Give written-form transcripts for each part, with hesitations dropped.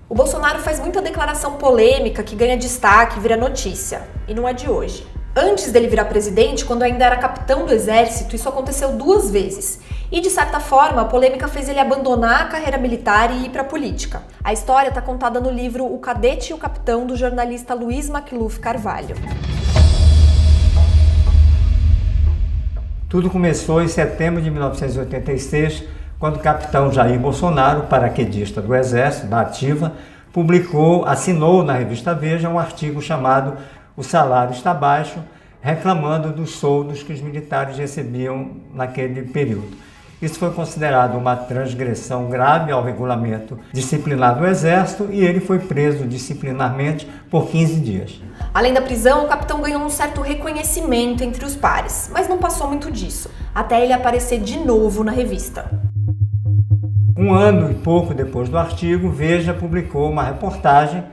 O Bolsonaro faz muita declaração polêmica que ganha destaque e vira notícia. E não é de hoje. Antes dele virar presidente, quando ainda era capitão do exército, isso aconteceu 2 vezes. E, de certa forma, a polêmica fez ele abandonar a carreira militar e ir para a política. A história está contada no livro O Cadete e o Capitão, do jornalista Luiz Macluf Carvalho. Tudo começou em setembro de 1986, quando o capitão Jair Bolsonaro, paraquedista do Exército, da Ativa, assinou na revista Veja um artigo chamado "O Salário Está Baixo", reclamando dos soldos que os militares recebiam naquele período. Isso foi considerado uma transgressão grave ao regulamento disciplinar do Exército e ele foi preso disciplinarmente por 15 dias. Além da prisão, o capitão ganhou um certo reconhecimento entre os pares, mas não passou muito disso, até ele aparecer de novo na revista. 1 ano e pouco depois do artigo, Veja publicou uma reportagem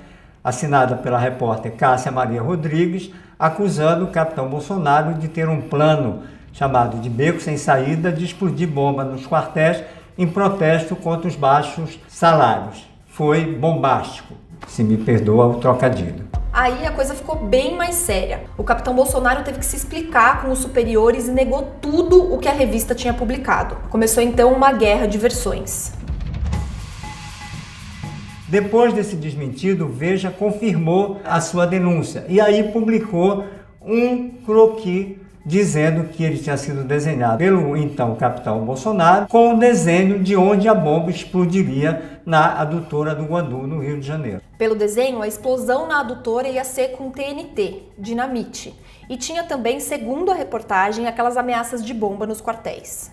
assinada pela repórter Cássia Maria Rodrigues, acusando o capitão Bolsonaro de ter um plano chamado de beco sem saída de explodir bomba nos quartéis em protesto contra os baixos salários. Foi bombástico, se me perdoa o trocadilho. Aí a coisa ficou bem mais séria. O capitão Bolsonaro teve que se explicar com os superiores e negou tudo o que a revista tinha publicado. Começou então uma guerra de versões. Depois desse desmentido, Veja confirmou a sua denúncia e aí publicou um croquis dizendo que ele tinha sido desenhado pelo então capitão Bolsonaro com o desenho de onde a bomba explodiria na adutora do Guandu, no Rio de Janeiro. Pelo desenho, a explosão na adutora ia ser com TNT, dinamite, e tinha também, segundo a reportagem, aquelas ameaças de bomba nos quartéis.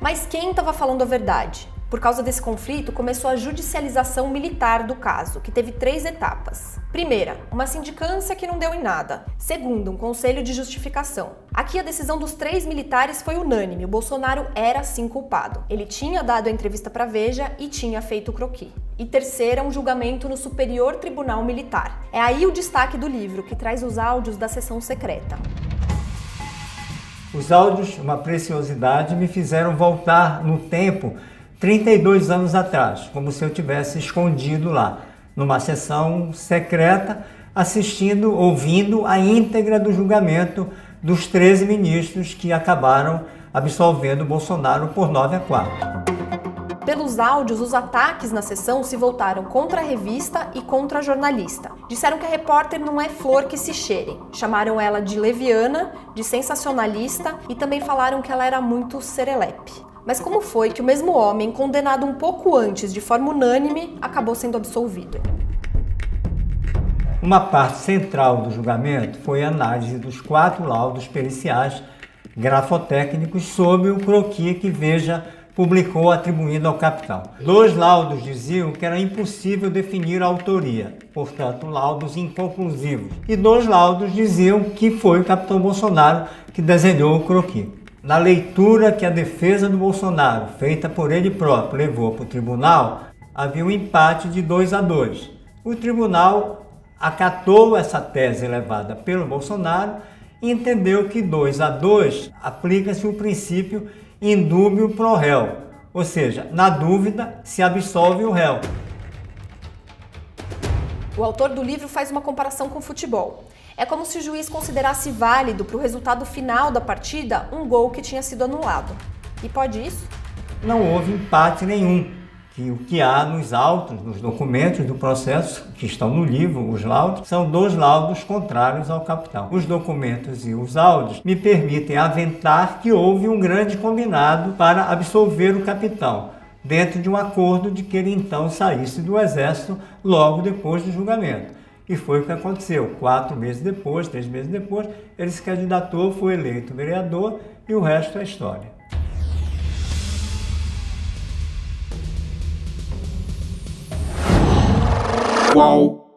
Mas quem estava falando a verdade? Por causa desse conflito, começou a judicialização militar do caso, que teve 3 etapas. Primeira, uma sindicância que não deu em nada. Segunda, um conselho de justificação. Aqui a decisão dos 3 militares foi unânime, o Bolsonaro era sim culpado. Ele tinha dado a entrevista para Veja e tinha feito o croquis. E terceira, um julgamento no Superior Tribunal Militar. É aí o destaque do livro, que traz os áudios da sessão secreta. Os áudios, uma preciosidade, me fizeram voltar no tempo 32 anos atrás, como se eu tivesse escondido lá, numa sessão secreta, ouvindo a íntegra do julgamento dos 13 ministros que acabaram absolvendo Bolsonaro por 9-4. Pelos áudios, os ataques na sessão se voltaram contra a revista e contra a jornalista. Disseram que a repórter não é flor que se cheire. Chamaram ela de leviana, de sensacionalista e também falaram que ela era muito serelepe. Mas como foi que o mesmo homem, condenado um pouco antes de forma unânime, acabou sendo absolvido? Uma parte central do julgamento foi a análise dos 4 laudos periciais grafotécnicos sob o croquis que Veja publicou atribuindo ao capitão. 2 laudos diziam que era impossível definir a autoria, portanto, laudos inconclusivos. E 2 laudos diziam que foi o capitão Bolsonaro que desenhou o croquis. Na leitura que a defesa do Bolsonaro, feita por ele próprio, levou para o tribunal, havia um empate de 2-2. O tribunal acatou essa tese levada pelo Bolsonaro e entendeu que 2-2 aplica-se o princípio in dubio pro réu, ou seja, na dúvida se absolve o réu. O autor do livro faz uma comparação com futebol. É como se o juiz considerasse válido para o resultado final da partida um gol que tinha sido anulado. E pode isso? Não houve empate nenhum. O que há nos autos, nos documentos do processo, que estão no livro, os laudos, são 2 laudos contrários ao capitão. Os documentos e os áudios me permitem aventar que houve um grande combinado para absolver o capitão, dentro de um acordo de que ele então saísse do Exército logo depois do julgamento. E foi o que aconteceu. 4 meses depois, 3 meses depois, ele se candidatou, foi eleito vereador e o resto é história. Qual?